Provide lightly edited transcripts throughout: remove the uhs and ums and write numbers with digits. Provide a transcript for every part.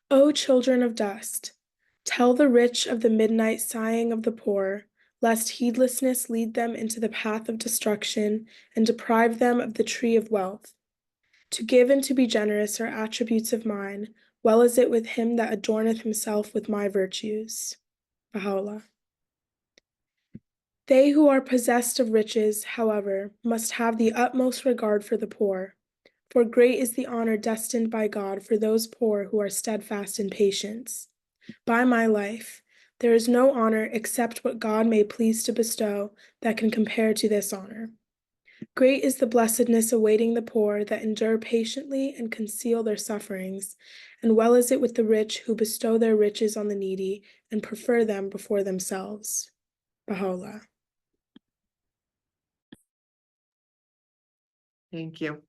O children of dust, tell the rich of the midnight sighing of the poor, lest heedlessness lead them into the path of destruction and deprive them of the tree of wealth. To give and to be generous are attributes of mine, well is it with him that adorneth himself with my virtues. Baha'u'llah. They who are possessed of riches, however, must have the utmost regard for the poor, for great is the honor destined by God for those poor who are steadfast in patience. By my life, there is no honor except what God may please to bestow that can compare to this honor. Great is the blessedness awaiting the poor that endure patiently and conceal their sufferings, and well is it with the rich who bestow their riches on the needy and prefer them before themselves. Baha'u'llah. Thank you.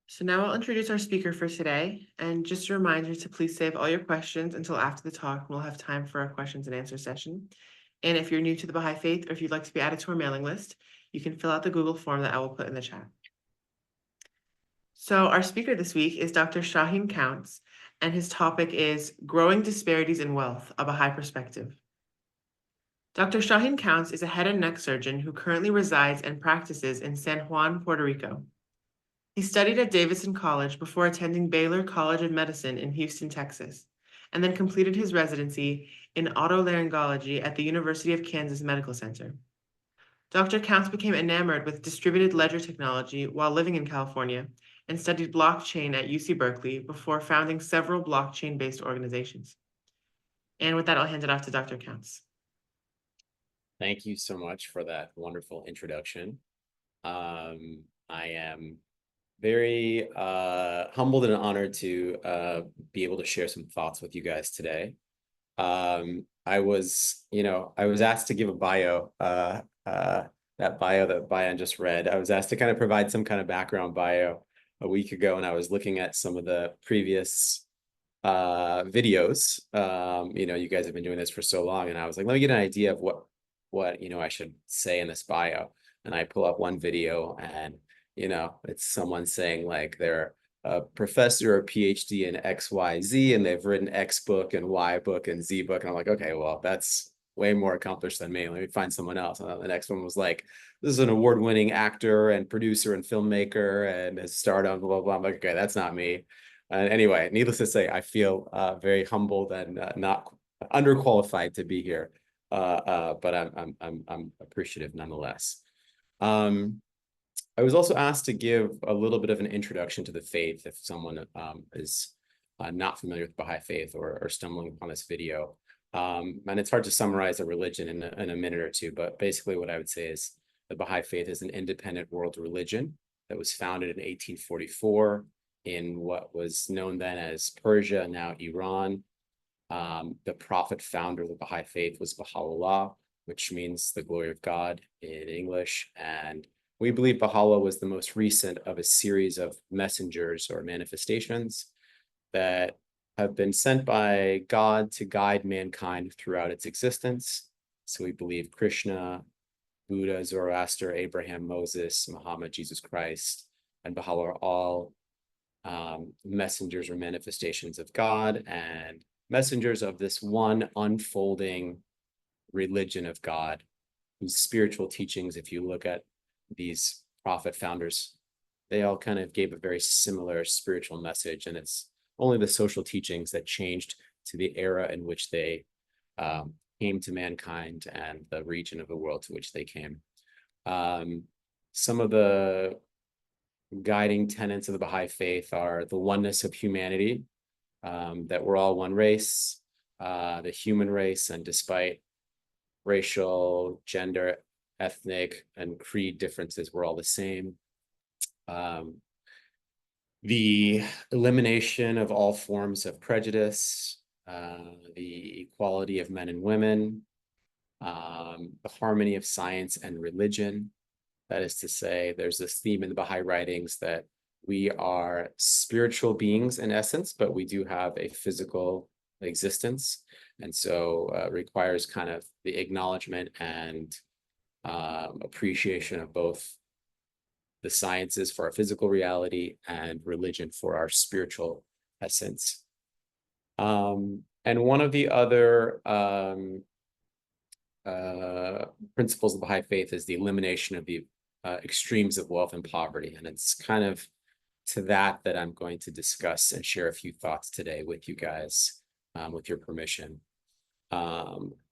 So now I'll introduce our speaker for today, and just a reminder to please save all your questions until after the talk. We'll have time for a questions and answer session. And if you're new to the Baha'i Faith, or if you'd like to be added to our mailing list, you can fill out the Google form that I will put in the chat. So our speaker this week is Dr. Shaheen Counts, and his topic is Growing Disparities in Wealth, a Baha'i Perspective. Dr. Shaheen Counts is a head and neck surgeon who currently resides and practices in San Juan, Puerto Rico. He studied at Davidson College before attending Baylor College of Medicine in Houston, Texas, and then completed his residency in Otolaryngology at the University of Kansas Medical Center. Dr. Counts became enamored with distributed ledger technology while living in California and studied blockchain at UC Berkeley before founding several blockchain-based organizations. And with that, I'll hand it off to Dr. Counts. Thank you so much for that wonderful introduction. I am very humbled and honored to be able to share some thoughts with you guys today. I was asked to give a bio, that bio that Bayan just read. I was asked to kind of provide some kind of background bio a week ago, and I was looking at some of the previous videos. You guys have been doing this for so long, and I was like, let me get an idea of what I should say in this bio. And I pull up one video, and it's someone saying like they're a professor or PhD in XYZ, and they've written X book and Y book and Z book. And I'm like, okay, well, that's way more accomplished than me. Let me find someone else. And the next one was like, this is an award-winning actor and producer and filmmaker and has starred on blah, blah, blah. I'm like, okay, that's not me. Anyway, needless to say, I feel very humbled and not underqualified to be here. But I'm appreciative nonetheless. I was also asked to give a little bit of an introduction to the faith if someone is not familiar with Baha'i Faith or stumbling upon this video. And it's hard to summarize a religion in a minute or two, but basically what I would say is the Baha'i Faith is an independent world religion that was founded in 1844 in what was known then as Persia, now Iran. The prophet founder of the Baha'i Faith was Baha'u'llah, which means the glory of God in English. And we believe Baha'u'llah was the most recent of a series of messengers or manifestations that have been sent by God to guide mankind throughout its existence. So we believe Krishna, Buddha, Zoroaster, Abraham, Moses, Muhammad, Jesus Christ, and Baha'u'llah are all messengers or manifestations of God and messengers of this one unfolding religion of God, whose spiritual teachings, if you look at these prophet founders, they all kind of gave a very similar spiritual message, and it's only the social teachings that changed to the era in which they came to mankind and the region of the world to which they came. Some of the guiding tenets of the Baha'i Faith are the oneness of humanity, that we're all one race, the human race, and despite racial, gender, ethnic, and creed differences, we're all the same. The elimination of all forms of prejudice, the equality of men and women, the harmony of science and religion. That is to say, there's this theme in the Baha'i writings that we are spiritual beings in essence, but we do have a physical existence. And so requires kind of the acknowledgement and appreciation of both the sciences for our physical reality and religion for our spiritual essence. And one of the other principles of the Baha'i faith is the elimination of the extremes of wealth and poverty. And it's kind of to that I'm going to discuss and share a few thoughts today with you guys, with your permission.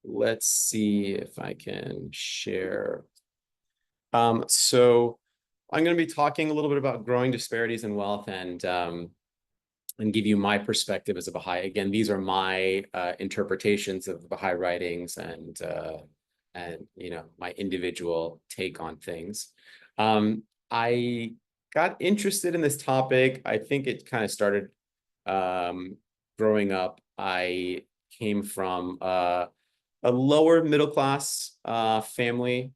Let's see if I can share. So I'm going to be talking a little bit about growing disparities in wealth and give you my perspective as a Baha'i. Again, these are my interpretations of Baha'i writings and you know, my individual take on things. I got interested in this topic. I think it kind of started growing up. I came from a lower middle class family.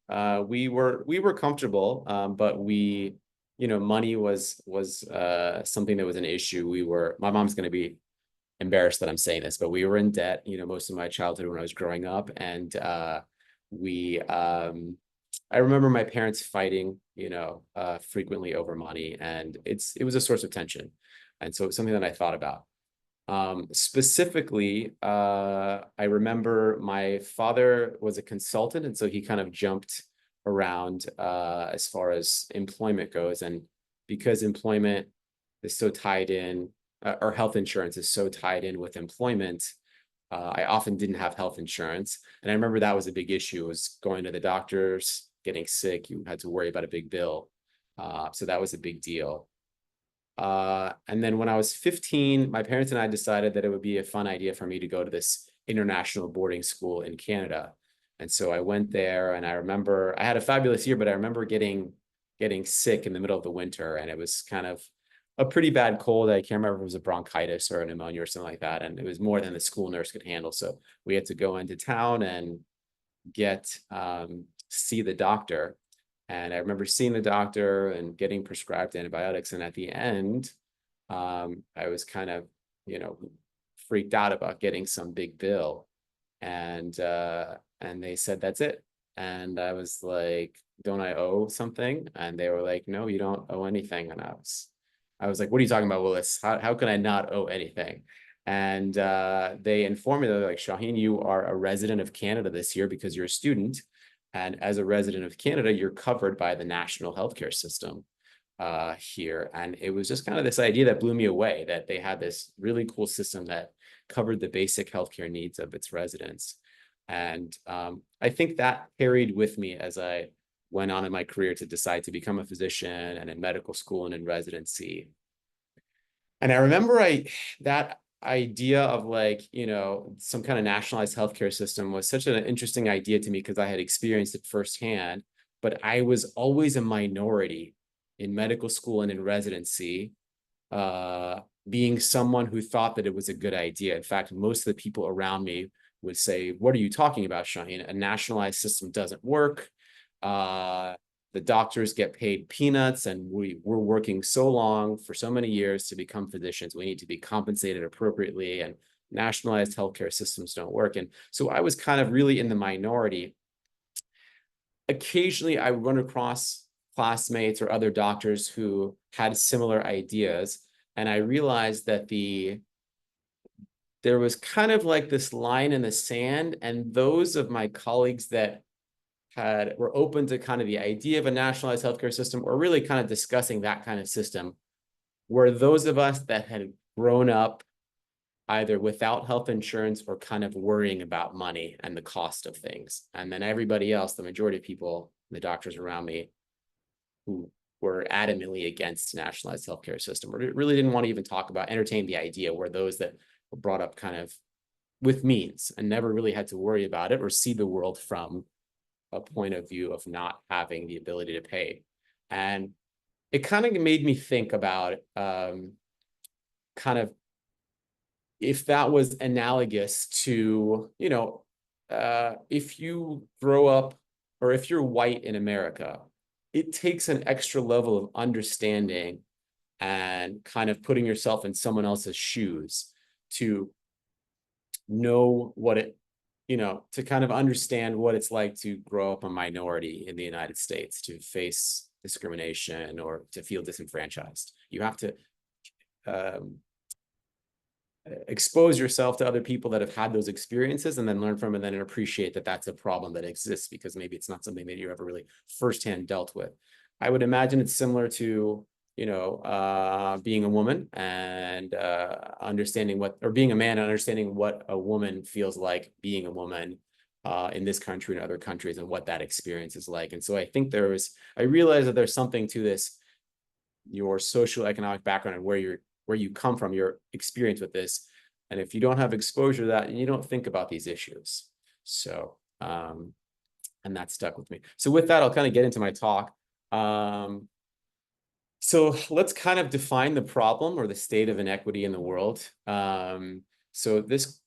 We were comfortable, but we, you know, money was something that was an issue. My mom's going to be embarrassed that I'm saying this, but we were in debt, you know, most of my childhood when I was growing up, and I remember my parents fighting, you know, frequently over money, and it was a source of tension, and so it's something that I thought about. Specifically, I remember my father was a consultant, and so he kind of jumped around as far as employment goes. And because employment is so tied in, or health insurance is so tied in with employment, I often didn't have health insurance. And I remember that was a big issue, was going to the doctors, getting sick, you had to worry about a big bill. So that was a big deal. And then when I was 15, my parents and I decided that it would be a fun idea for me to go to this international boarding school in Canada. And so I went there, and I remember I had a fabulous year, but I remember getting sick in the middle of the winter, and it was kind of a pretty bad cold. I can't remember if it was a bronchitis or a pneumonia or something like that. And it was more than the school nurse could handle. So we had to go into town and see the doctor. And I remember seeing the doctor and getting prescribed antibiotics. And at the end, I was kind of, you know, freaked out about getting some big bill. And they said, that's it. And I was like, don't I owe something? And they were like, no, you don't owe anything. And I was like, what are you talking about, Willis? How can I not owe anything? And they informed me, they're like, Shaheen, you are a resident of Canada this year because you're a student. And as a resident of Canada, you're covered by the national healthcare system here. And it was just kind of this idea that blew me away, that they had this really cool system that covered the basic healthcare needs of its residents. And I think that carried with me as I went on in my career to decide to become a physician, and in medical school and in residency. And I remember that idea of, like, you know, some kind of nationalized healthcare system was such an interesting idea to me because I had experienced it firsthand, but I was always a minority in medical school and in residency, being someone who thought that it was a good idea. In fact, most of the people around me would say, what are you talking about, Shaheen? A nationalized system doesn't work. The doctors get paid peanuts, and we're working so long for so many years to become physicians. We need to be compensated appropriately, and nationalized healthcare systems don't work. And so I was kind of really in the minority. Occasionally, I would run across classmates or other doctors who had similar ideas, and I realized that there was kind of like this line in the sand, and those of my colleagues that were open to kind of the idea of a nationalized healthcare system, or really kind of discussing that kind of system, were those of us that had grown up either without health insurance or kind of worrying about money and the cost of things. And then everybody else, the majority of people, the doctors around me, who were adamantly against nationalized healthcare system, or really didn't want to even entertain the idea, were those that were brought up kind of with means and never really had to worry about it or see the world from a point of view of not having the ability to pay. And it kind of made me think about kind of if that was analogous to, you know, if you grow up, or if you're white in America, it takes an extra level of understanding and kind of putting yourself in someone else's shoes to know what it, you know, to kind of understand what it's like to grow up a minority in the United States, to face discrimination or to feel disenfranchised. You have to expose yourself to other people that have had those experiences, and then learn from it, and then appreciate that that's a problem that exists, because maybe it's not something that you ever really firsthand dealt with. I would imagine it's similar to, being a woman and understanding what, or being a man and understanding what a woman feels like being a woman in this country and other countries, and what that experience is like. And so I think I realize that there's something to this, your socioeconomic background and where you come from, your experience with this. And if you don't have exposure to that, you don't think about these issues. So, and that stuck with me. So with that, I'll kind of get into my talk. So let's kind of define the problem or the state of inequity in the world. So this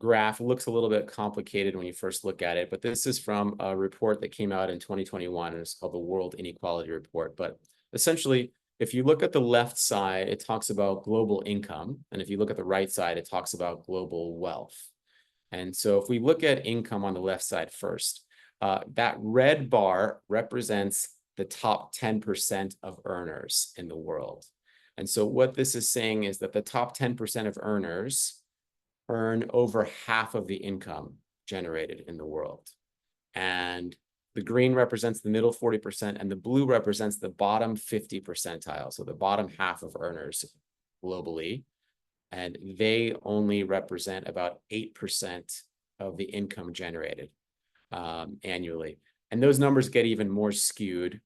graph looks a little bit complicated when you first look at it, but this is from a report that came out in 2021, and it's called the World Inequality Report. But essentially, if you look at the left side, it talks about global income. And if you look at the right side, it talks about global wealth. And so if we look at income on the left side first, that red bar represents the top 10% of earners in the world. And so what this is saying is that the top 10% of earners earn over half of the income generated in the world. And the green represents the middle 40%, and the blue represents the bottom 50 percentile, so the bottom half of earners globally. And they only represent about 8% of the income generated annually. And those numbers get even more skewed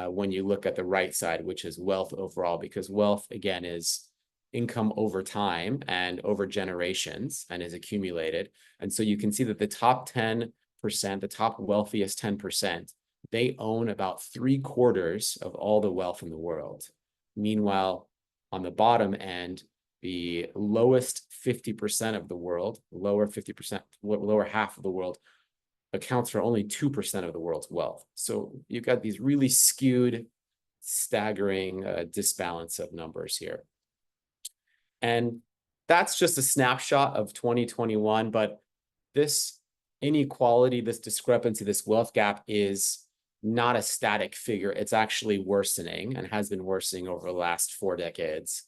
when you look at the right side, which is wealth overall, because wealth, again, is income over time and over generations and is accumulated. And so you can see that the top 10%, the top wealthiest 10%, they own about 3/4 of all the wealth in the world. Meanwhile, on the bottom end, the lowest 50% of the world, lower 50%, lower half of the world, accounts for only 2% of the world's wealth. So you've got these really skewed, staggering disbalance of numbers here. And that's just a snapshot of 2021, but this inequality, this discrepancy, this wealth gap is not a static figure. It's actually worsening and has been worsening over the last 4 decades.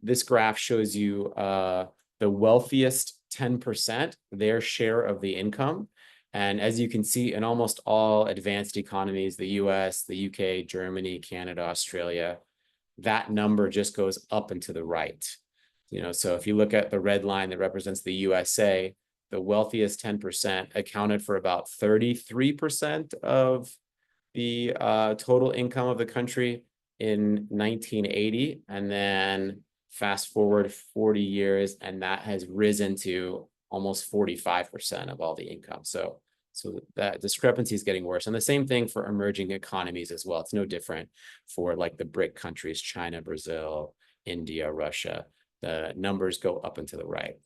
This graph shows you the wealthiest 10%, their share of the income. And as you can see, in almost all advanced economies, the US, the UK, Germany, Canada, Australia, that number just goes up and to the right. So if you look at the red line that represents the USA, the wealthiest 10% accounted for about 33% of the total income of the country in 1980. And then fast forward 40 years, and that has risen to almost 45% of all the income. So that discrepancy is getting worse. And the same thing for emerging economies as well. It's no different for like the BRIC countries, China, Brazil, India, Russia. The numbers go up and to the right.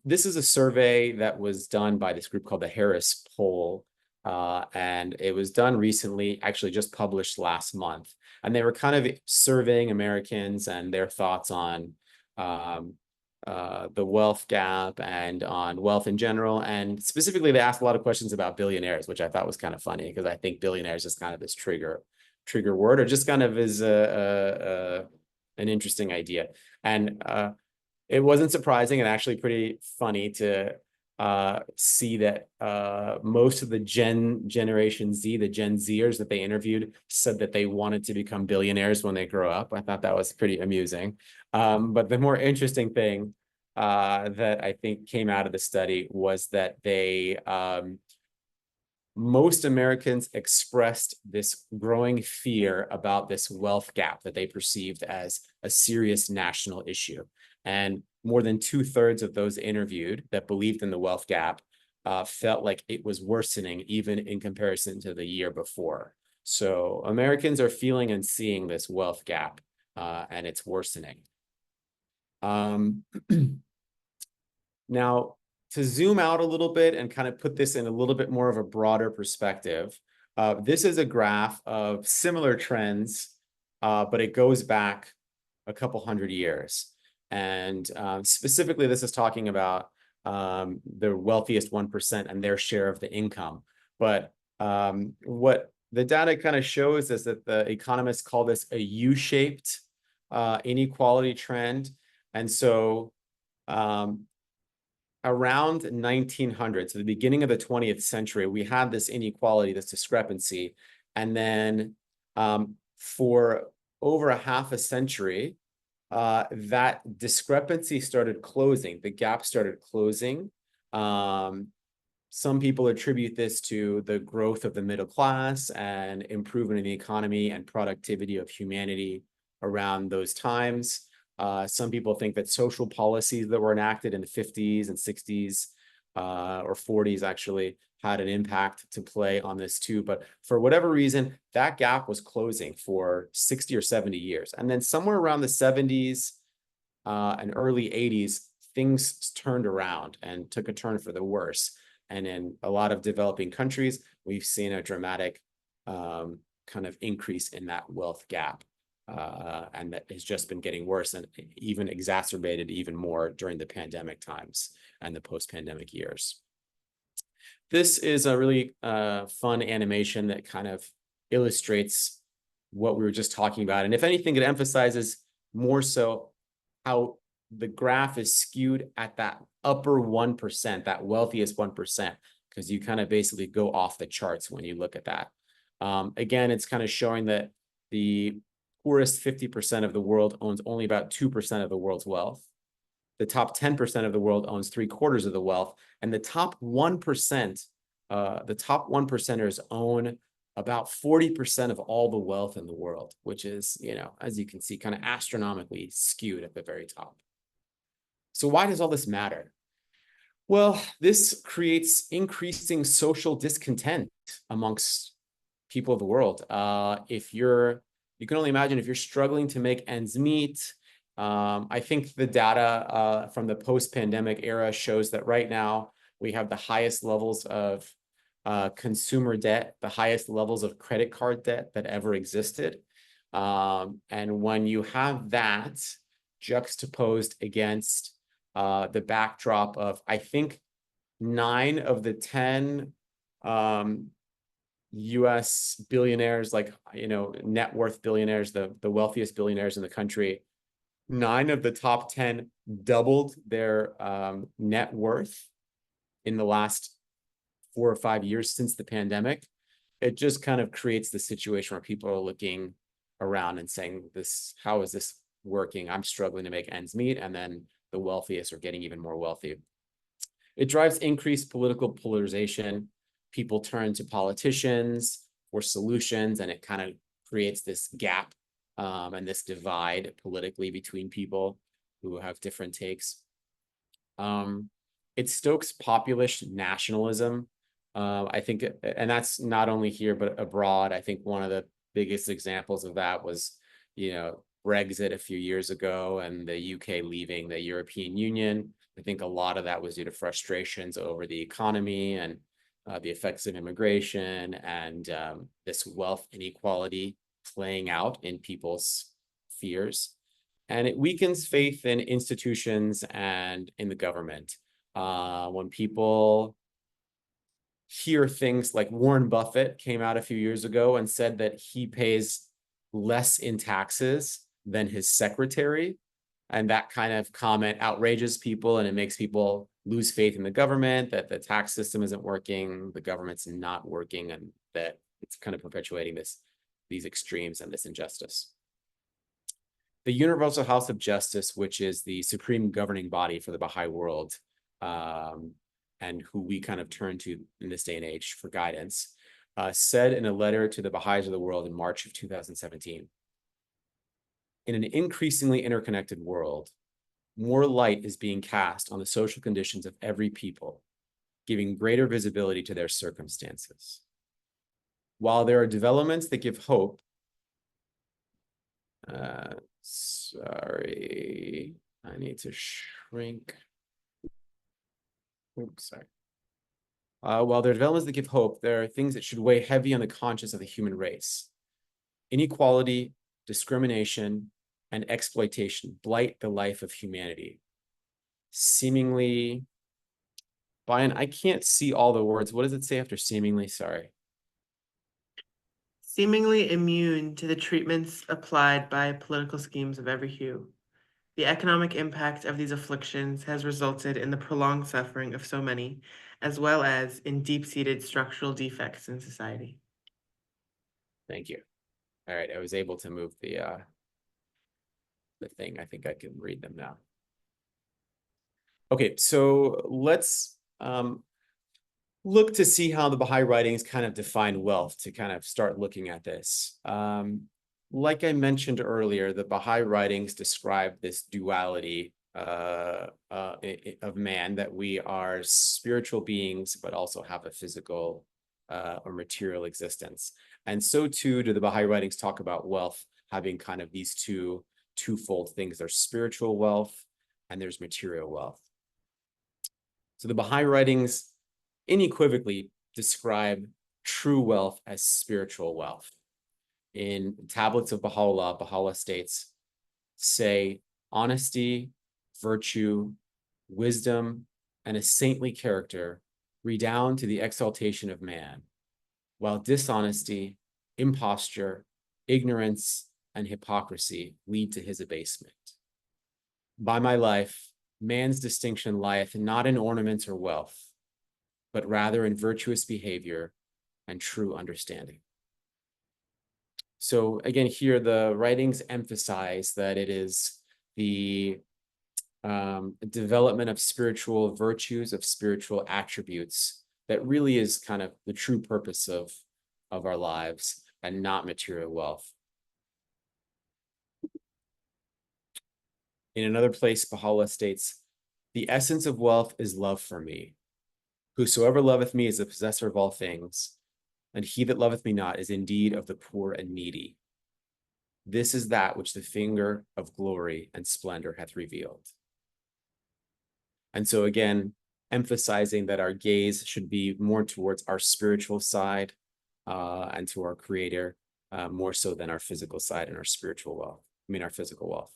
This is a survey that was done by this group called the Harris Poll. And it was done recently, actually just published last month. And they were kind of surveying Americans and their thoughts on the wealth gap and on wealth in general. And specifically, they asked a lot of questions about billionaires, which I thought was kind of funny, because I think billionaires is kind of this trigger word, or just kind of is an interesting idea. And it wasn't surprising and actually pretty funny to see that most of the Generation Z, the Gen Zers that they interviewed, said that they wanted to become billionaires when they grow up. I thought that was pretty amusing. But the more interesting thing that I think came out of the study was that most Americans expressed this growing fear about this wealth gap that they perceived as a serious national issue. And more than 2/3 of those interviewed that believed in the wealth gap felt like it was worsening even in comparison to the year before. So Americans are feeling and seeing this wealth gap and it's worsening. Now, to zoom out a little bit and kind of put this in a little bit more of a broader perspective, this is a graph of similar trends, but it goes back a couple hundred years. And specifically, this is talking about the wealthiest 1% and their share of the income. But what the data kind of shows is that the economists call this a U-shaped inequality trend. And so around 1900, so the beginning of the 20th century, we had this inequality, this discrepancy. And then for over a half a century, that discrepancy started closing. The gap started closing. Some people attribute this to the growth of the middle class and improvement in the economy and productivity of humanity around those times. Some people think that social policies that were enacted in the 50s and 60s or 40s actually had an impact to play on this too. But for whatever reason, that gap was closing for 60 or 70 years. And then somewhere around the 70s and early 80s, things turned around and took a turn for the worse. And in a lot of developing countries, we've seen a dramatic kind of increase in that wealth gap. And that has just been getting worse and even exacerbated even more during the pandemic times and the post-pandemic years. This is a really fun animation that kind of illustrates what we were just talking about. And if anything, it emphasizes more so how the graph is skewed at that upper 1%, that wealthiest 1%, because you kind of basically go off the charts when you look at that. Again, it's kind of showing that the poorest 50% of the world owns only about 2% of the world's wealth. The top 10% of the world owns 3/4 of the wealth, and the top 1%, the top 1%ers own about 40% of all the wealth in the world, which is, you know, as you can see, kind of astronomically skewed at the very top. So why does all this matter? Well, this creates increasing social discontent amongst people of the world. You can only imagine if you're struggling to make ends meet. I think the data from the post-pandemic era shows that right now we have the highest levels of consumer debt, the highest levels of credit card debt that ever existed. And when you have that juxtaposed against the backdrop of, I think, 9 of the 10 US billionaires, like, you know, net worth billionaires, the wealthiest billionaires in the country, 9 of the top 10 doubled their net worth in the last 4 or 5 years since the pandemic. It just kind of creates the situation where people are looking around and saying, how is this working? I'm struggling to make ends meet. And then the wealthiest are getting even more wealthy. It drives increased political polarization. People turn to politicians for solutions, and it kind of creates this gap and this divide politically between people who have different takes. It stokes populist nationalism. I think, and that's not only here, but abroad. I think one of the biggest examples of that was, you know, Brexit a few years ago and the UK leaving the European Union. I think a lot of that was due to frustrations over the economy and the effects of immigration and this wealth inequality playing out in people's fears. And it weakens faith in institutions and in the government. When people hear things like Warren Buffett came out a few years ago and said that he pays less in taxes than his secretary, and that kind of comment outrages people, and it makes people lose faith in the government, that the tax system isn't working, the government's not working, and that it's kind of perpetuating these extremes and this injustice. The Universal House of Justice, which is the supreme governing body for the Baha'i world, and who we kind of turn to in this day and age for guidance, said in a letter to the Baha'is of the world in March of 2017, in an increasingly interconnected world, more light is being cast on the social conditions of every people, giving greater visibility to their circumstances. While there are developments that give hope, sorry, I need to shrink. Oops, sorry. While there are developments that give hope, there are things that should weigh heavy on the conscience of the human race. Inequality, discrimination, and exploitation blight the life of humanity. Seemingly, Brian, I can't see all the words. What does it say after seemingly? Sorry. seemingly immune to the treatments applied by political schemes of every hue. The economic impact of these afflictions has resulted in the prolonged suffering of so many, as well as in deep-seated structural defects in society. Thank you. All right, I was able to move the thing. I think I can read them now. Okay, so let's look to see how the Baha'i writings kind of define wealth, to kind of start looking at this. Like I mentioned earlier, the Baha'i writings describe this duality of man, that we are spiritual beings, but also have a physical or material existence. And so too do the Baha'i writings talk about wealth having kind of these twofold things. There's spiritual wealth and there's material wealth. So the Baha'i writings unequivocally describe true wealth as spiritual wealth. In tablets of Baha'u'llah, Baha'u'llah states, say, honesty, virtue, wisdom, and a saintly character redound to the exaltation of man, while dishonesty, imposture, ignorance, and hypocrisy lead to his abasement. By my life, man's distinction lieth not in ornaments or wealth, but rather in virtuous behavior and true understanding. So again, here the writings emphasize that it is the development of spiritual virtues, of spiritual attributes, that really is kind of the true purpose of our lives, and not material wealth. In another place, Baha'u'llah states, the essence of wealth is love for me. Whosoever loveth me is the possessor of all things, and he that loveth me not is indeed of the poor and needy. This is that which the finger of glory and splendor hath revealed. And so again, emphasizing that our gaze should be more towards our spiritual side and to our Creator, more so than our physical side and our spiritual wealth, our physical wealth.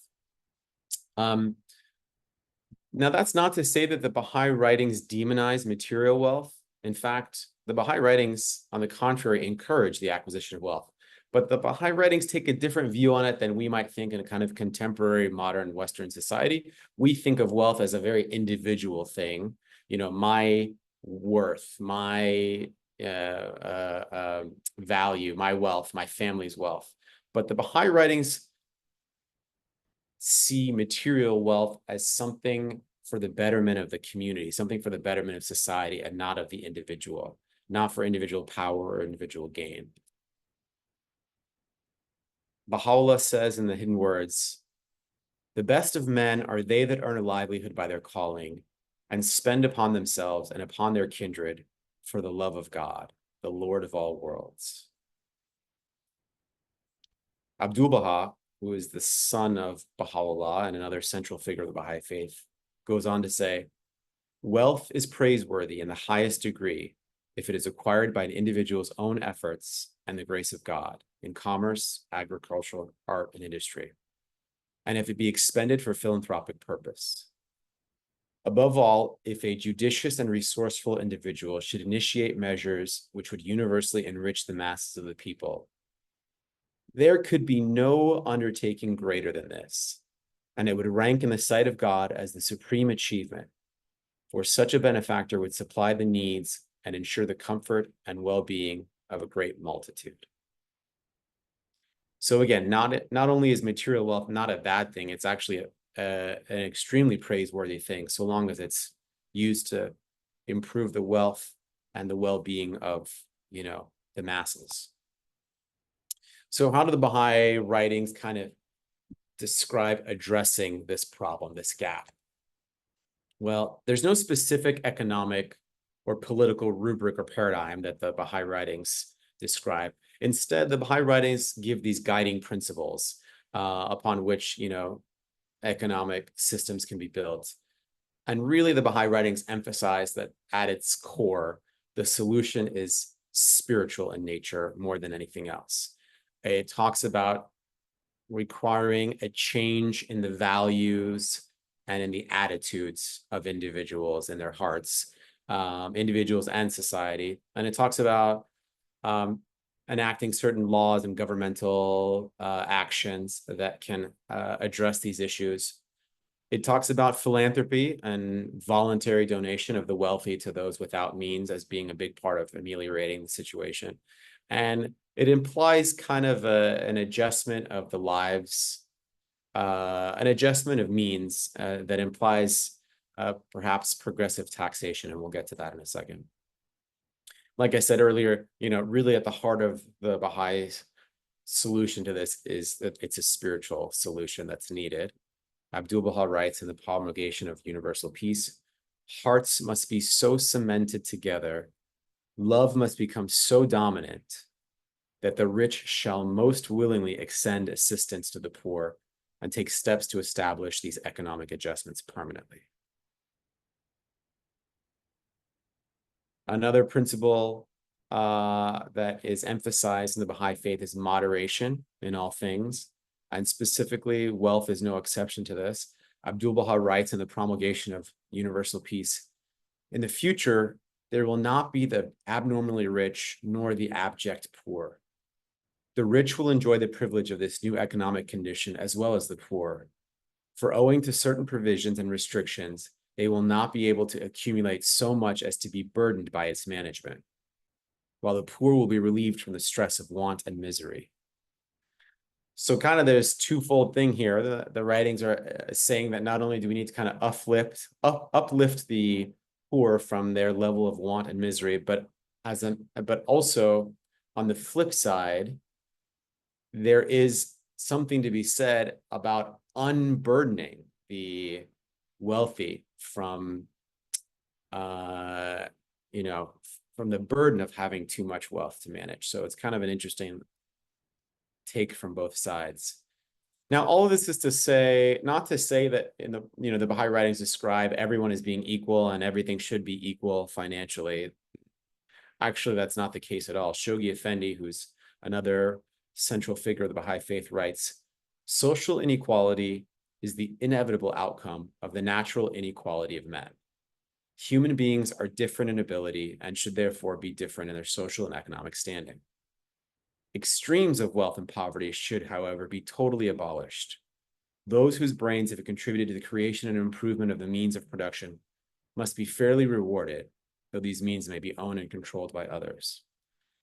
Now, that's not to say that the Baha'i writings demonize material wealth. In fact, the Baha'i writings, on the contrary, encourage the acquisition of wealth. But the Baha'i writings take a different view on it than we might think in a kind of contemporary modern Western society. We think of wealth as a very individual thing. You know, my worth, my value, my wealth, my family's wealth. But the Baha'i writings see material wealth as something for the betterment of the community, something for the betterment of society, and not of the individual, not for individual power or individual gain. Baha'u'llah says in the Hidden Words, the best of men are they that earn a livelihood by their calling and spend upon themselves and upon their kindred for the love of God, the Lord of all worlds. Abdu'l-Baha, who is the son of Baha'u'llah and another central figure of the Baha'i faith, goes on to say, wealth is praiseworthy in the highest degree if it is acquired by an individual's own efforts and the grace of God in commerce, agriculture, art, and industry, and if it be expended for philanthropic purpose. Above all, if a judicious and resourceful individual should initiate measures which would universally enrich the masses of the people, there could be no undertaking greater than this, and it would rank in the sight of God as the supreme achievement, for such a benefactor would supply the needs and ensure the comfort and well-being of a great multitude. So again, not only is material wealth not a bad thing, it's actually an extremely praiseworthy thing, so long as it's used to improve the wealth and the well-being of, the masses. So how do the Baha'i writings kind of describe addressing this problem, this gap? Well, there's no specific economic or political rubric or paradigm that the Baha'i writings describe. Instead, the Baha'i writings give these guiding principles upon which, economic systems can be built. And really, the Baha'i writings emphasize that at its core, the solution is spiritual in nature more than anything else. It talks about requiring a change in the values and in the attitudes of individuals in their hearts, individuals and society. And it talks about enacting certain laws and governmental actions that can address these issues. It talks about philanthropy and voluntary donation of the wealthy to those without means as being a big part of ameliorating the situation. And it implies kind of an adjustment of the lives, an adjustment of means that implies perhaps progressive taxation, and we'll get to that in a second. Like I said earlier, really at the heart of the Baha'i solution to this is that it's a spiritual solution that's needed. Abdu'l-Baha writes in the promulgation of universal peace, hearts must be so cemented together, love must become so dominant that the rich shall most willingly extend assistance to the poor and take steps to establish these economic adjustments permanently. Another principle that is emphasized in the Baha'i faith is moderation in all things, and specifically wealth is no exception to this. Abdu'l-Baha writes in the promulgation of universal peace, in the future, there will not be the abnormally rich nor the abject poor. The rich will enjoy the privilege of this new economic condition as well as the poor. For owing to certain provisions and restrictions, they will not be able to accumulate so much as to be burdened by its management, while the poor will be relieved from the stress of want and misery. So kind of there's twofold thing here. The writings are saying that not only do we need to kind of uplift the poor from their level of want and misery, but also on the flip side, there is something to be said about unburdening the wealthy from from the burden of having too much wealth to manage. So it's kind of an interesting take from both sides. Now, all of this is to say, not to say that in the Baha'i writings describe everyone as being equal and everything should be equal financially. Actually, that's not the case at all. Shoghi Effendi, who's another central figure of the Baha'i faith, writes, social inequality is the inevitable outcome of the natural inequality of men. Human beings are different in ability and should therefore be different in their social and economic standing. Extremes of wealth and poverty should, however, be totally abolished. Those whose brains have contributed to the creation and improvement of the means of production must be fairly rewarded, though these means may be owned and controlled by others.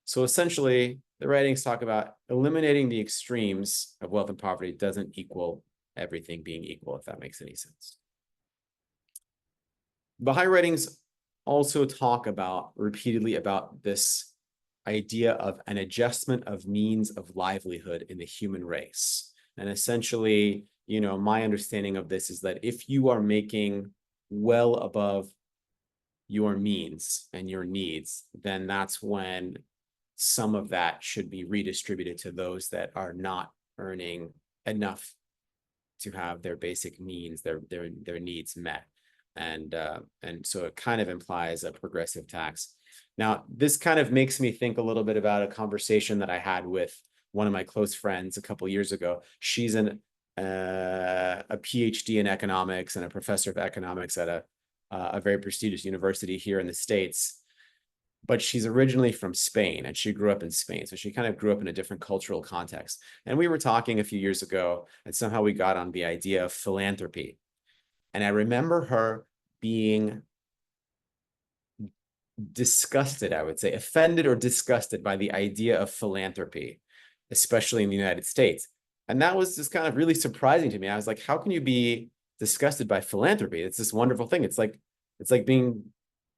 So essentially, the writings talk about eliminating the extremes of wealth and poverty doesn't equal everything being equal, if that makes any sense. Baha'i writings also talk repeatedly about this idea of an adjustment of means of livelihood in the human race. And essentially, my understanding of this is that if you are making well above your means and your needs, then that's when some of that should be redistributed to those that are not earning enough to have their basic needs, their needs met. And so it kind of implies a progressive tax. Now, this kind of makes me think a little bit about a conversation that I had with one of my close friends a couple of years ago. She's a PhD in economics and a professor of economics at a very prestigious university here in the States. But she's originally from Spain and she grew up in Spain. So she kind of grew up in a different cultural context. And we were talking a few years ago and somehow we got on the idea of philanthropy. And I remember her being disgusted, I would say, offended or disgusted by the idea of philanthropy, especially in the United States. And that was just kind of really surprising to me. I was like, how can you be disgusted by philanthropy? It's this wonderful thing. It's like being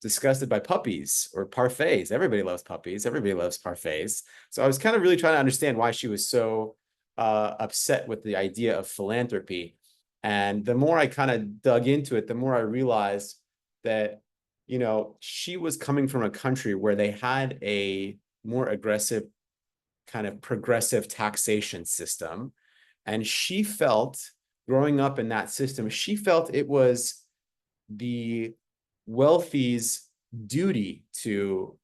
disgusted by puppies or parfaits. Everybody loves puppies. Everybody loves parfaits. So I was kind of really trying to understand why she was so upset with the idea of philanthropy. And the more I kind of dug into it, the more I realized that, she was coming from a country where they had a more aggressive kind of progressive taxation system. And she felt, growing up in that system, she felt it was the wealthy's duty to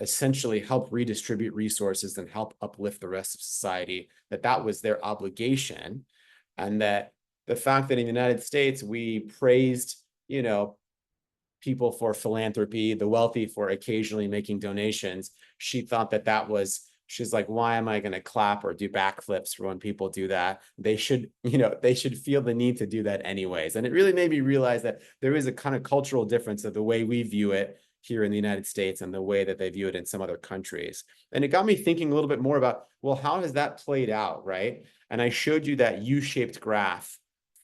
essentially help redistribute resources and help uplift the rest of society, that was their obligation. And that the fact that in the United States, we praised, people for philanthropy, the wealthy for occasionally making donations, she thought that was She's like, why am I going to clap or do backflips for when people do that? They should, they should feel the need to do that anyways. And it really made me realize that there is a kind of cultural difference of the way we view it here in the United States and the way that they view it in some other countries. And it got me thinking a little bit more about, well, how has that played out, right? And I showed you that U-shaped graph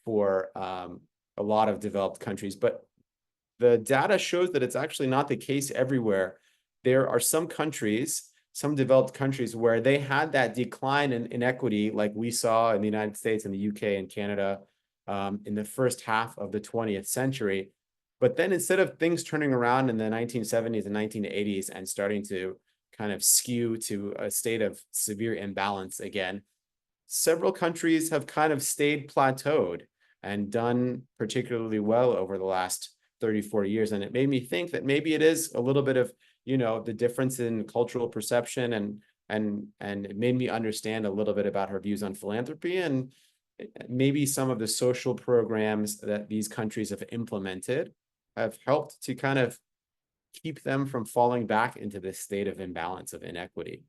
for a lot of developed countries, but the data shows that it's actually not the case everywhere. There are some countries, some developed countries, where they had that decline in inequity, like we saw in the United States and the UK and Canada in the first half of the 20th century. But then instead of things turning around in the 1970s and 1980s and starting to kind of skew to a state of severe imbalance again, several countries have kind of stayed plateaued and done particularly well over the last 30, 40 years. And it made me think that maybe it is a little bit of, the difference in cultural perception, and it made me understand a little bit about her views on philanthropy and maybe some of the social programs that these countries have implemented have helped to kind of keep them from falling back into this state of imbalance of inequity.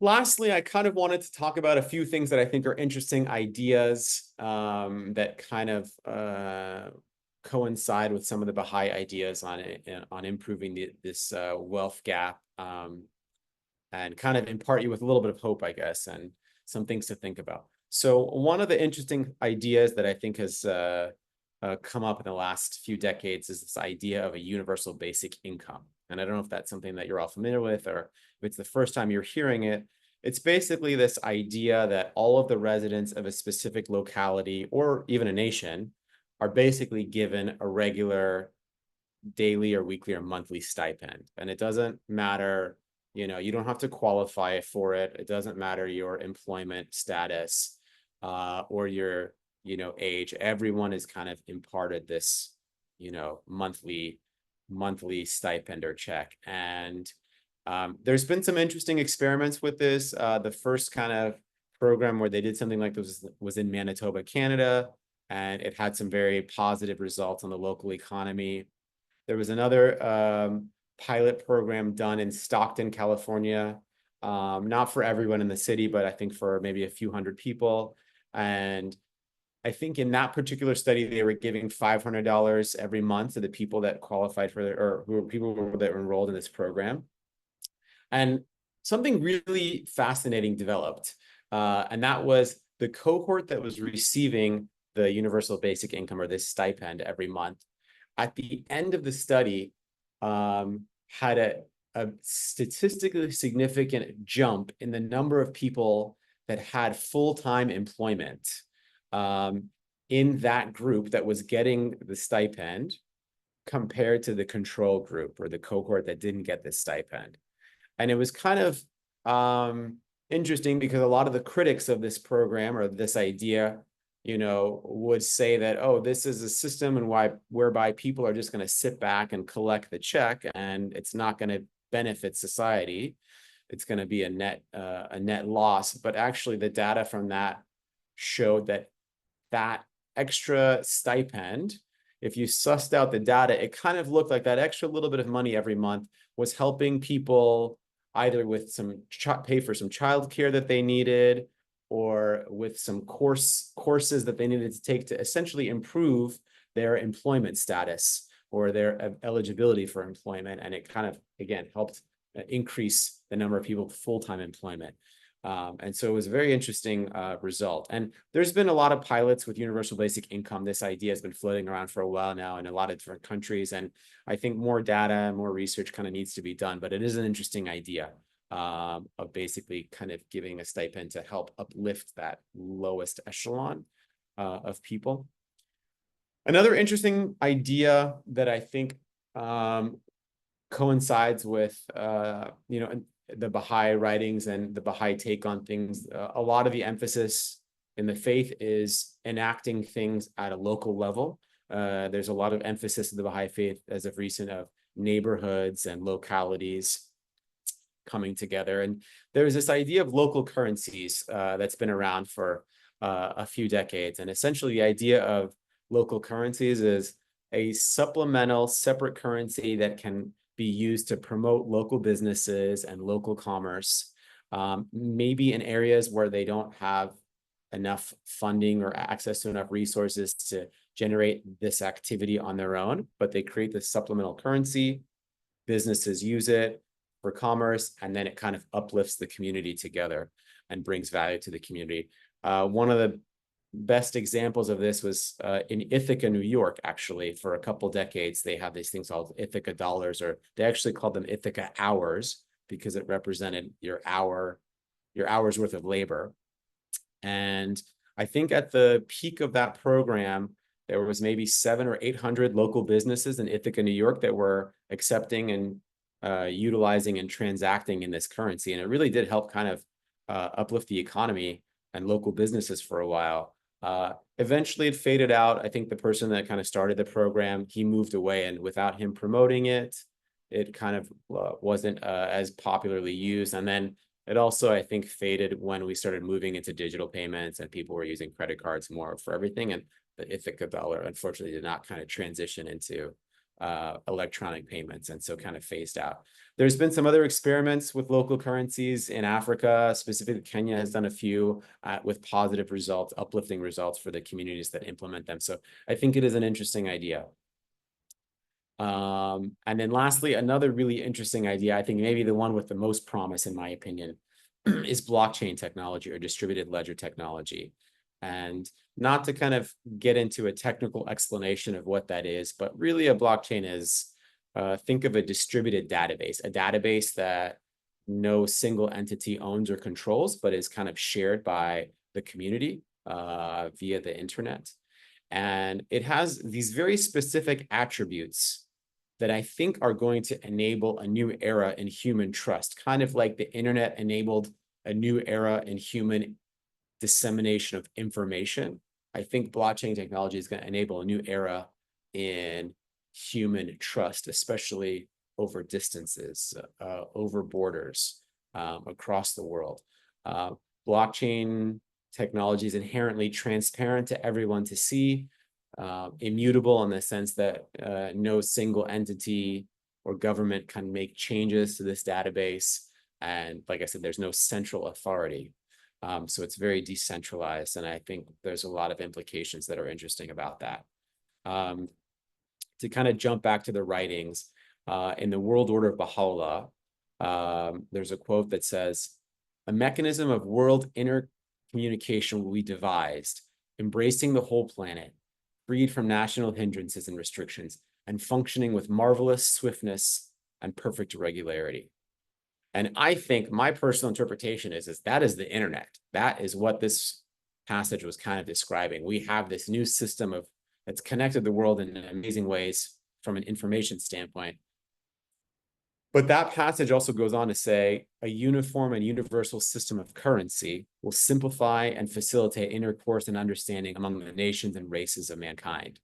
Lastly, I kind of wanted to talk about a few things that I think are interesting ideas that kind of coincide with some of the Baha'i ideas on improving this wealth gap, and kind of impart you with a little bit of hope, I guess, and some things to think about. So one of the interesting ideas that I think has come up in the last few decades is this idea of a universal basic income. And I don't know if that's something that you're all familiar with, or if it's the first time you're hearing it. It's basically this idea that all of the residents of a specific locality or even a nation are basically given a regular daily or weekly or monthly stipend. And it doesn't matter, you don't have to qualify for it. It doesn't matter your employment status or your, age. Everyone is kind of imparted this, monthly stipend or check. And there's been some interesting experiments with this. The first kind of program where they did something like this was in Manitoba, Canada, and it had some very positive results on the local economy. There was another pilot program done in Stockton, California, not for everyone in the city, but I think for maybe a few hundred people. And I think in that particular study, they were giving $500 every month to the people that qualified for or who were people that were enrolled in this program. And something really fascinating developed, and that was the cohort that was receiving the universal basic income or this stipend every month. At the end of the study, had a statistically significant jump in the number of people that had full-time employment in that group that was getting the stipend compared to the control group or the cohort that didn't get this stipend. And it was kind of interesting because a lot of the critics of this program or this idea, would say that, oh, this is a system and whereby people are just going to sit back and collect the check, and it's not going to benefit society. It's going to be a net loss. But actually, the data from that showed that extra stipend, if you sussed out the data, it kind of looked like that extra little bit of money every month was helping people either with some pay for some childcare that they needed, or with some courses that they needed to take to essentially improve their employment status or their eligibility for employment. And it kind of, again, helped increase the number of people with full-time employment. And so it was a very interesting result. And there's been a lot of pilots with universal basic income. This idea has been floating around for a while now in a lot of different countries. And I think more data, more research kind of needs to be done, but it is an interesting idea of basically kind of giving a stipend to help uplift that lowest echelon of people. Another interesting idea that I think coincides with, the Baha'i writings and the Baha'i take on things. A lot of the emphasis in the faith is enacting things at a local level. There's a lot of emphasis in the Baha'i faith as of recent of neighborhoods and localities coming together. And there's this idea of local currencies that's been around for a few decades. And essentially the idea of local currencies is a supplemental separate currency that can be used to promote local businesses and local commerce, maybe in areas where they don't have enough funding or access to enough resources to generate this activity on their own, but they create this supplemental currency, businesses use it for commerce, and then it kind of uplifts the community together and brings value to the community. One of the best examples of this was in Ithaca, New York, actually. For a couple decades, they have these things called Ithaca dollars, or they actually called them Ithaca hours because it represented your hour's worth of labor. And I think at the peak of that program, there was maybe 700 or 800 local businesses in Ithaca, New York that were accepting and utilizing and transacting in this currency. And it really did help kind of uplift the economy and local businesses for a while. Eventually it faded out. I think the person that kind of started the program, he moved away, and without him promoting it, it kind of wasn't as popularly used. And then it also, I think, faded when we started moving into digital payments and people were using credit cards more for everything. And the Ithaca dollar, unfortunately, did not kind of transition into electronic payments, and so kind of phased out. There's been some other experiments with local currencies in Africa. Specifically, Kenya has done a few with positive results, uplifting results for the communities that implement them. So I think it is an interesting idea. And then lastly, another really interesting idea, I think maybe the one with the most promise, in my opinion, is blockchain technology or distributed ledger technology. And not to kind of get into a technical explanation of what that is, but really a blockchain is, think of a distributed database, a database that no single entity owns or controls, but is kind of shared by the community via the internet. And it has these very specific attributes that I think are going to enable a new era in human trust, kind of like the internet enabled a new era in human dissemination of information. I think blockchain technology is going to enable a new era in human trust, especially over distances, over borders, across the world. Blockchain technology is inherently transparent to everyone to see, immutable in the sense that no single entity or government can make changes to this database. And like I said, there's no central authority. So it's very decentralized. And I think there's a lot of implications that are interesting about that. To kind of jump back to the writings, in the World Order of Baha'u'llah, there's a quote that says, "A mechanism of world intercommunication will be devised, embracing the whole planet, freed from national hindrances and restrictions, and functioning with marvelous swiftness and perfect regularity." And I think my personal interpretation is that is the internet. That is what this passage was kind of describing. We have this new system that's connected the world in amazing ways from an information standpoint. But that passage also goes on to say a uniform and universal system of currency will simplify and facilitate intercourse and understanding among the nations and races of mankind.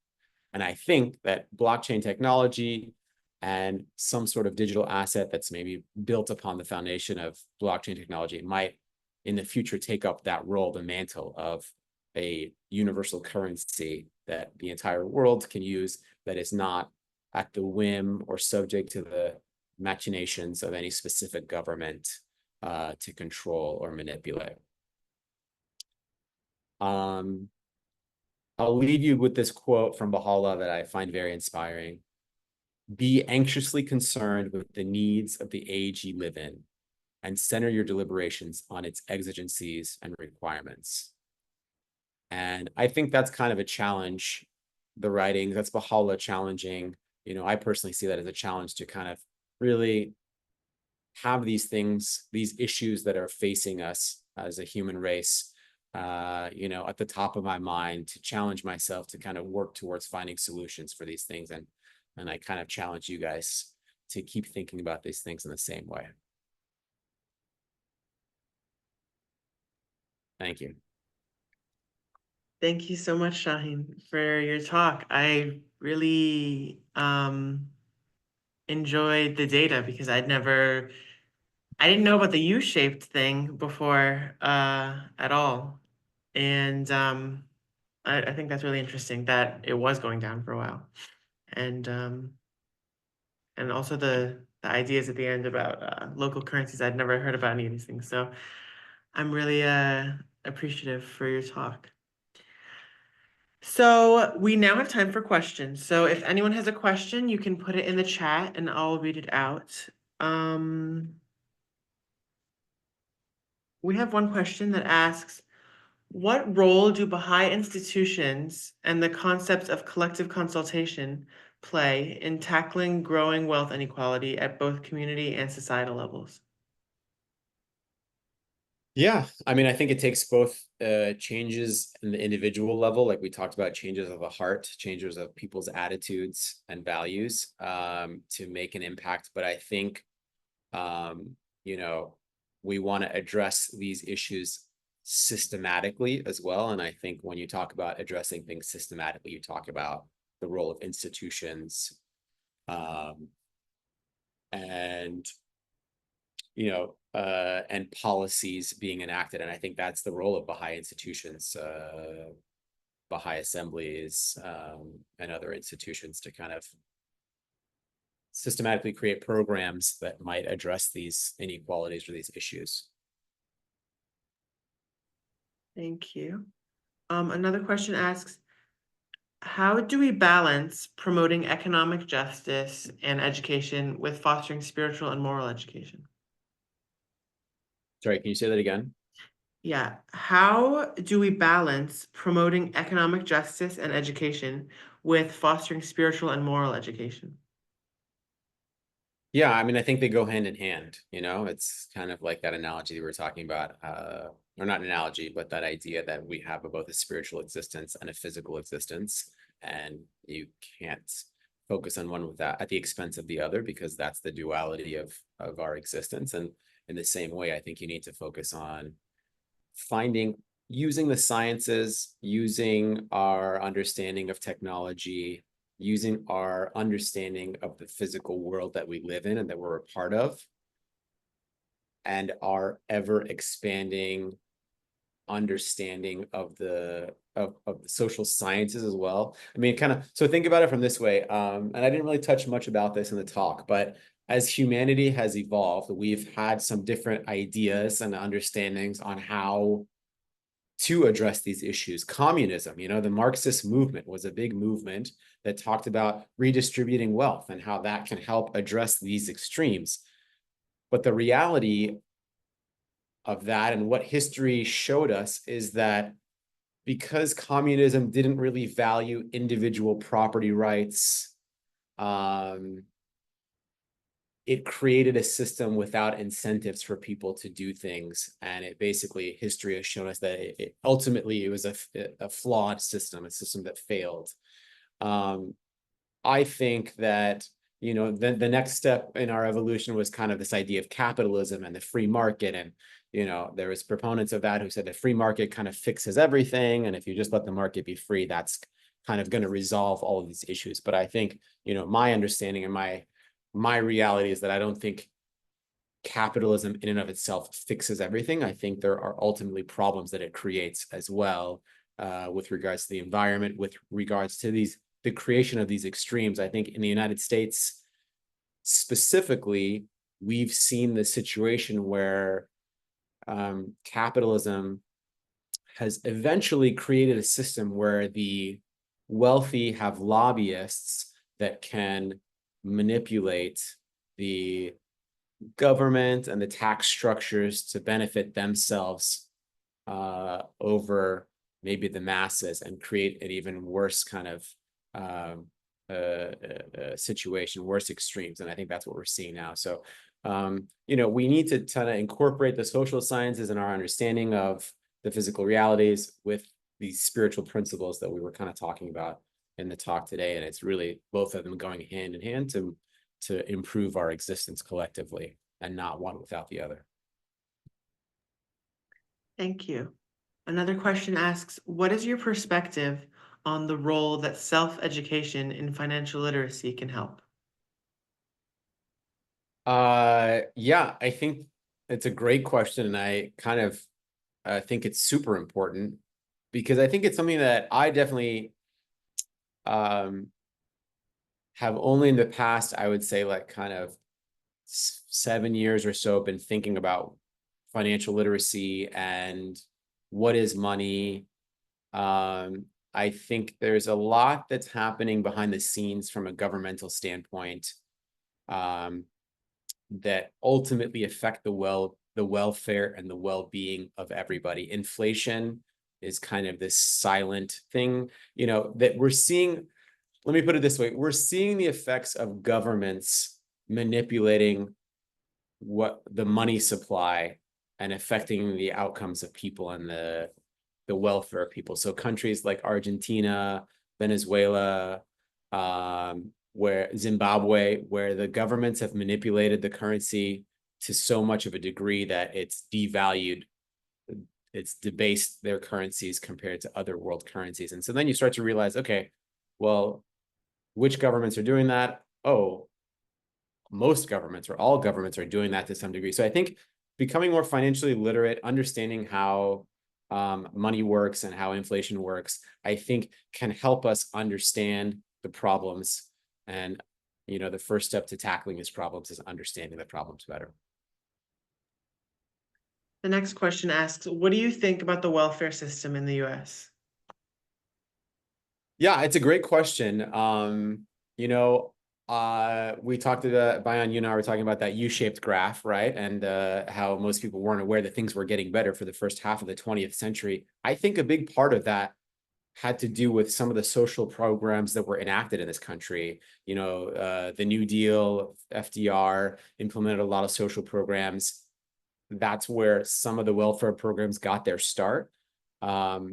And I think that blockchain technology and some sort of digital asset that's maybe built upon the foundation of blockchain technology might in the future take up that role, the mantle of a universal currency that the entire world can use, that is not at the whim or subject to the machinations of any specific government to control or manipulate. I'll leave you with this quote from Baha'u'llah that I find very inspiring. "Be anxiously concerned with the needs of the age you live in, and center your deliberations on its exigencies and requirements." And I think that's kind of a challenge, the writing, that's Baha'u'llah challenging. You know, I personally see that as a challenge to kind of really have these things, these issues that are facing us as a human race, you know, at the top of my mind, to challenge myself to kind of work towards finding solutions for these things. And I kind of challenge you guys to keep thinking about these things in the same way. Thank you. Thank you so much, Shaheen, for your talk. I really enjoyed the data because I didn't know about the U-shaped thing before at all. And I think that's really interesting that it was going down for a while. And and also the ideas at the end about local currencies. I'd never heard about any of these things, so I'm really appreciative for your talk. So we now have time for questions. So if anyone has a question, you can put it in the chat and I'll read it out. We have one question that asks, what role do Baha'i institutions and the concepts of collective consultation play in tackling growing wealth inequality at both community and societal levels? Yeah, I mean, I think it takes both changes in the individual level, like we talked about, changes of the heart, changes of people's attitudes and values to make an impact. But I think, you know, we want to address these issues systematically as well. And I think when you talk about addressing things systematically, you talk about the role of institutions and and policies being enacted. And I think that's the role of Baha'i institutions, Baha'i assemblies, and other institutions to kind of systematically create programs that might address these inequalities or these issues. Thank you. Another question asks, how do we balance promoting economic justice and education with fostering spiritual and moral education? Sorry, can you say that again? Yeah. How do we balance promoting economic justice and education with fostering spiritual and moral education? Yeah, I mean, I think they go hand in hand, it's kind of like that analogy that we were talking about, or not an analogy, but that idea that we have both a spiritual existence and a physical existence, and you can't focus on one without at the expense of the other, because that's the duality of our existence. And in the same way, I think you need to focus on using the sciences, using our understanding of technology, using our understanding of the physical world that we live in and that we're a part of, and our ever expanding understanding of the social sciences as well. I mean, so think about it from this way. And I didn't really touch much about this in the talk, but as humanity has evolved, we've had some different ideas and understandings on how to address these issues. Communism, the Marxist movement was a big movement that talked about redistributing wealth and how that can help address these extremes. But the reality of that, and what history showed us, is that because communism didn't really value individual property rights, it created a system without incentives for people to do things. And it basically, history has shown us that ultimately it was a flawed system, a system that failed. I think that, the next step in our evolution was kind of this idea of capitalism and the free market. And, there was proponents of that who said the free market kind of fixes everything. And if you just let the market be free, that's kind of going to resolve all of these issues. But I think, my understanding and my reality is that I don't think capitalism in and of itself fixes everything. I think there are ultimately problems that it creates as well, with regards to the environment, with regards to the creation of these extremes. I think in the United States specifically, we've seen the situation where capitalism has eventually created a system where the wealthy have lobbyists that can manipulate the government and the tax structures to benefit themselves over maybe the masses, and create an even worse kind of situation, worse extremes. And I think that's what we're seeing now. So, we need to kind of incorporate the social sciences and our understanding of the physical realities with these spiritual principles that we were kind of talking about in the talk today. And it's really both of them going hand in hand to improve our existence collectively, and not one without the other. Thank you. Another question asks, what is your perspective on the role that self-education in financial literacy can help? Yeah, I think it's a great question. And I kind of think it's super important, because I think it's something that I definitely have only in the past, I would say, like kind of 7 years or so, been thinking about financial literacy and what is money. I think there's a lot that's happening behind the scenes from a governmental standpoint, that ultimately affect the welfare and the well-being of everybody. Inflation is kind of this silent thing, that we're seeing. Let me put it this way. We're seeing the effects of governments manipulating what the money supply and affecting the outcomes of people and the welfare of people. So countries like Argentina, Venezuela, where Zimbabwe, where the governments have manipulated the currency to so much of a degree that it's devalued, it's debased their currencies compared to other world currencies. And so then you start to realize, okay, well, which governments are doing that? Oh, most governments or all governments are doing that to some degree. So I think becoming more financially literate, understanding how money works and how inflation works, I think can help us understand the problems. And, the first step to tackling these problems is understanding the problems better. The next question asks, what do you think about the welfare system in the US? Yeah, it's a great question. We talked about, Bayan, you and I were talking about that U-shaped graph, right? And how most people weren't aware that things were getting better for the first half of the 20th century. I think a big part of that had to do with some of the social programs that were enacted in this country. The New Deal, FDR implemented a lot of social programs. That's where some of the welfare programs got their start.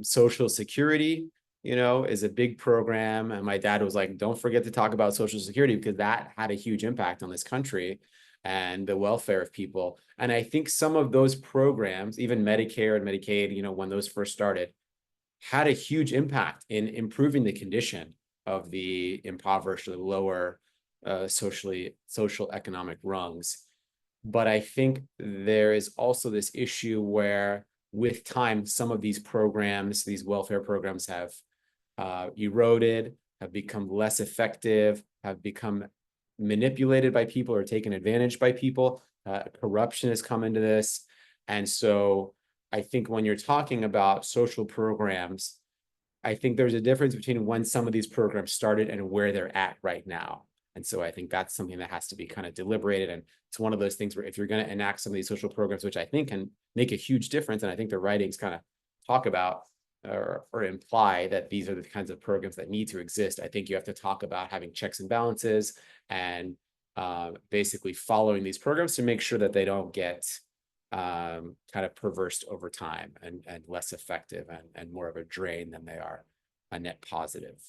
Social Security, is a big program. And my dad was like, don't forget to talk about Social Security, because that had a huge impact on this country and the welfare of people. And I think some of those programs, even Medicare and Medicaid, when those first started, had a huge impact in improving the condition of the impoverished or the lower social economic rungs. But I think there is also this issue where with time, some of these programs, these welfare programs have eroded, have become less effective, have become manipulated by people or taken advantage by people. Corruption has come into this. And so I think when you're talking about social programs, I think there's a difference between when some of these programs started and where they're at right now. And so I think that's something that has to be kind of deliberated. And it's one of those things where if you're going to enact some of these social programs, which I think can make a huge difference, and I think the writings kind of talk about or imply that these are the kinds of programs that need to exist, I think you have to talk about having checks and balances and basically following these programs to make sure that they don't get kind of perversed over time and less effective and more of a drain than they are a net positive.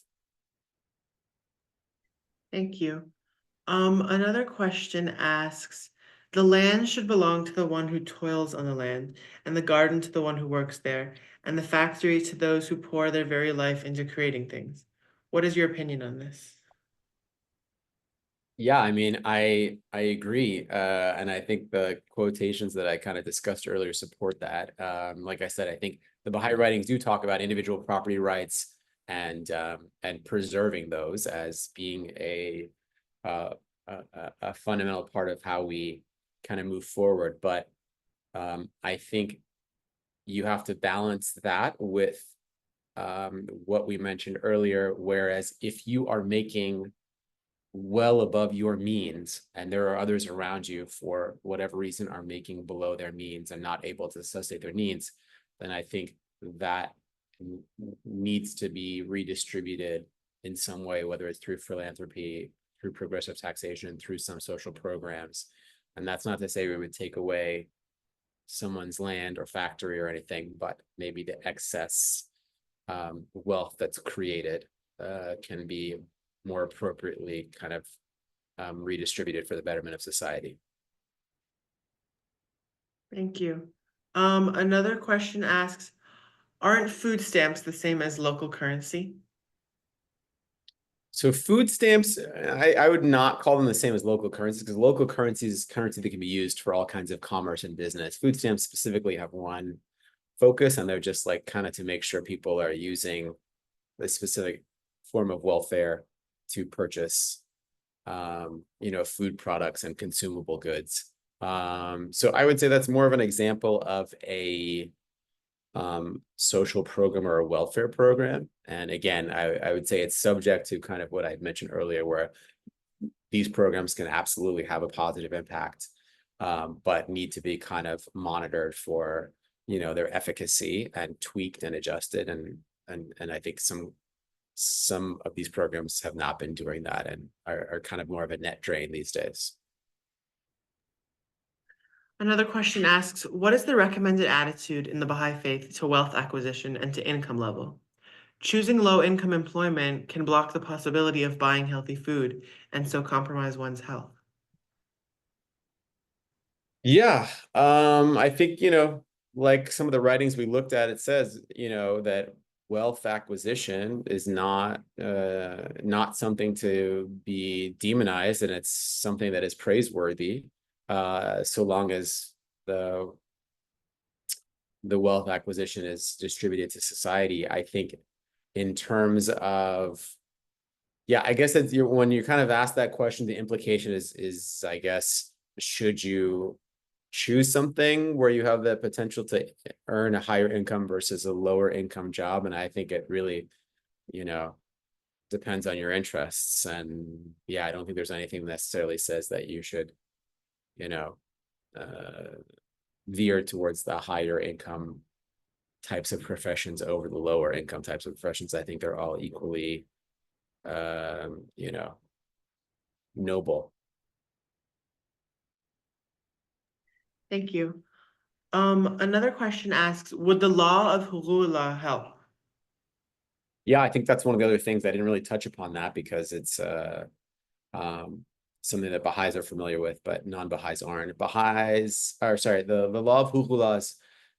Thank you. Another question asks, the land should belong to the one who toils on the land, and the garden to the one who works there, and the factory to those who pour their very life into creating things. What is your opinion on this? Yeah, I mean, I agree. And I think the quotations that I kind of discussed earlier support that. Like I said, I think the Baha'i writings do talk about individual property rights and preserving those as being a fundamental part of how we kind of move forward. But I think you have to balance that with what we mentioned earlier. Whereas if you are making well above your means and there are others around you for whatever reason are making below their means and not able to sustain their needs, then I think that needs to be redistributed in some way, whether it's through philanthropy, through progressive taxation, through some social programs. And that's not to say we would take away someone's land or factory or anything, but maybe the excess wealth that's created can be more appropriately kind of redistributed for the betterment of society. Thank you. Another question asks, aren't food stamps the same as local currency? So food stamps, I would not call them the same as local currency, because local currency is currency that can be used for all kinds of commerce and business. Food stamps specifically have one focus, and they're just like kind of to make sure people are using a specific form of welfare to purchase food products and consumable goods. So I would say that's more of an example of a social program or a welfare program. And again, I would say it's subject to kind of what I mentioned earlier, where these programs can absolutely have a positive impact, but need to be kind of monitored for, their efficacy and tweaked and adjusted. And I think some of these programs have not been doing that and are kind of more of a net drain these days. Another question asks, what is the recommended attitude in the Baha'i Faith to wealth acquisition and to income level? Choosing low-income employment can block the possibility of buying healthy food and so compromise one's health. Yeah, I think, like some of the writings we looked at, it says, that wealth acquisition is not something to be demonized, and it's something that is praiseworthy, so long as the wealth acquisition is distributed to society. I think in terms of, yeah, I guess that when you kind of ask that question, the implication is I guess, should you choose something where you have the potential to earn a higher income versus a lower income job? And I think it really, depends on your interests. And yeah, I don't think there's anything that necessarily says that you should, veer towards the higher income types of professions over the lower income types of professions. I think they're all equally, noble. Thank you. Another question asks, would the law of Hurula help? Yeah, I think that's one of the other things. I didn't really touch upon that because it's something that Baha'is are familiar with, but non-Baha'is aren't. The law of Hurula is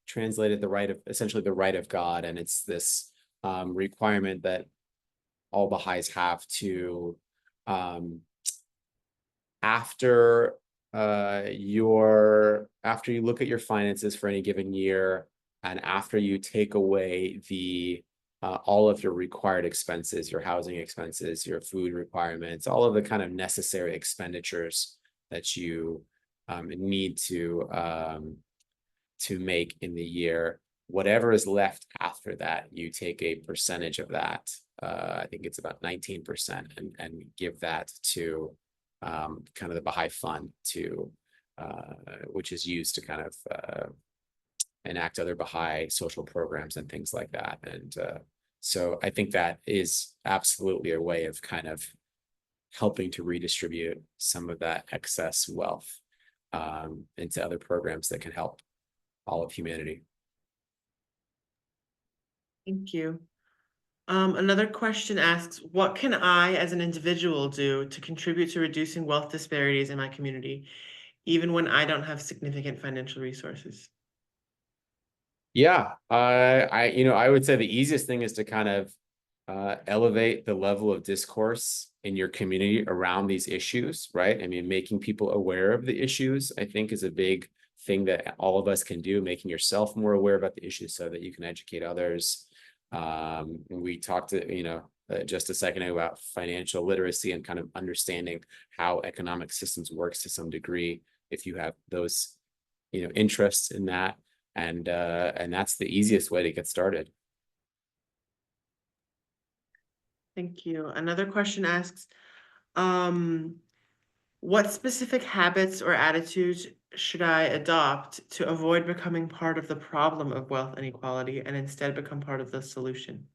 translated essentially the right of God, and it's this requirement that all Baha'is have to, after you look at your finances for any given year, and after you take away all of your required expenses, your housing expenses, your food requirements, all of the kind of necessary expenditures that you need to make in the year, whatever is left after that, you take a percentage of that. I think it's about 19%, and give that to kind of the Baha'i Fund, which is used to kind of enact other Baha'i social programs and things like that. And so I think that is absolutely a way of kind of helping to redistribute some of that excess wealth into other programs that can help all of humanity. Thank you. Another question asks, what can I as an individual do to contribute to reducing wealth disparities in my community, even when I don't have significant financial resources? Yeah, I would say the easiest thing is to kind of elevate the level of discourse in your community around these issues, right? I mean, making people aware of the issues, I think, is a big thing that all of us can do, making yourself more aware about the issues so that you can educate others. We talked just a second ago about financial literacy and kind of understanding how economic systems works to some degree, if you have those, interests in that. And that's the easiest way to get started. Thank you. Another question asks, what specific habits or attitudes should I adopt to avoid becoming part of the problem of wealth inequality and instead become part of the solution?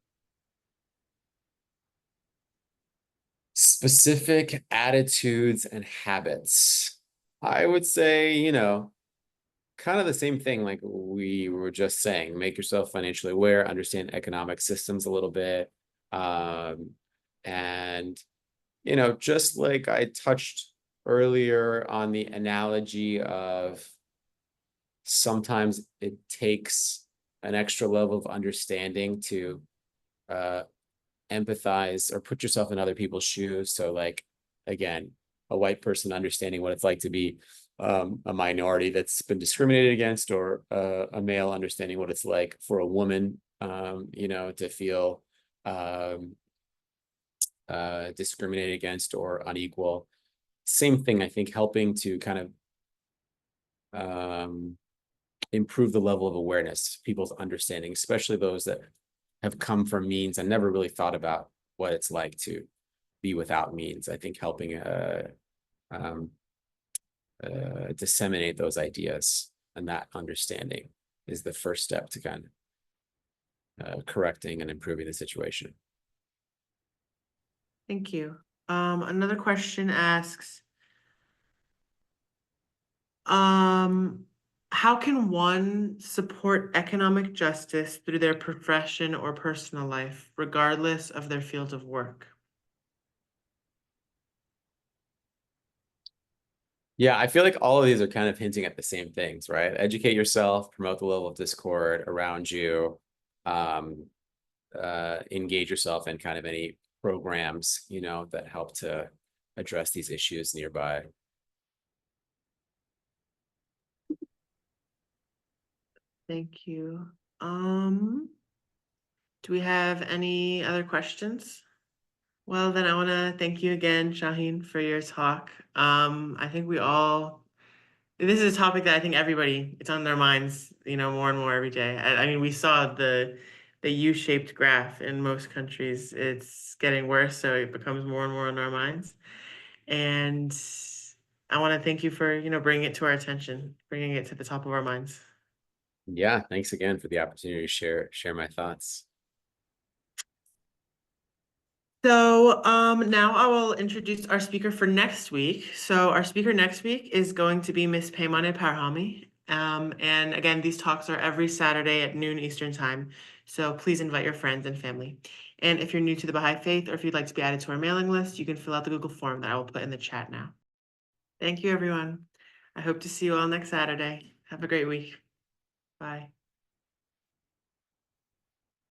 Specific attitudes and habits. I would say, kind of the same thing like we were just saying. Make yourself financially aware, understand economic systems a little bit. And, just like I touched earlier on the analogy of sometimes it takes an extra level of understanding to empathize or put yourself in other people's shoes. So like, again, a white person understanding what it's like to be a minority that's been discriminated against, or a male understanding what it's like for a woman, to feel discriminated against or unequal. same thing, I think, helping to kind of improve the level of awareness, people's understanding, especially those that have come from means and never really thought about what it's like to be without means. I think helping disseminate those ideas and that understanding is the first step to kind of correcting and improving the situation. Thank you. Another question asks, how can one support economic justice through their profession or personal life, regardless of their field of work? Yeah, I feel like all of these are kind of hinting at the same things, right? Educate yourself, promote the level of discord around you, engage yourself in kind of any programs, you know, that help to address these issues nearby. Thank you. Do we have any other questions? Well, then I want to thank you again, Shaheen, for your talk. I think this is a topic that I think it's on their minds, more and more every day. I mean, we saw the U-shaped graph in most countries. It's getting worse, so it becomes more and more on our minds. And I want to thank you for, bringing it to our attention, bringing it to the top of our minds. Yeah, thanks again for the opportunity to share my thoughts. So now I will introduce our speaker for next week. So our speaker next week is going to be Miss Peymane Parhami. And again, these talks are every Saturday at noon Eastern time. So please invite your friends and family. And if you're new to the Baha'i Faith, or if you'd like to be added to our mailing list, you can fill out the Google form that I will put in the chat now. Thank you, everyone. I hope to see you all next Saturday. Have a great week. Bye.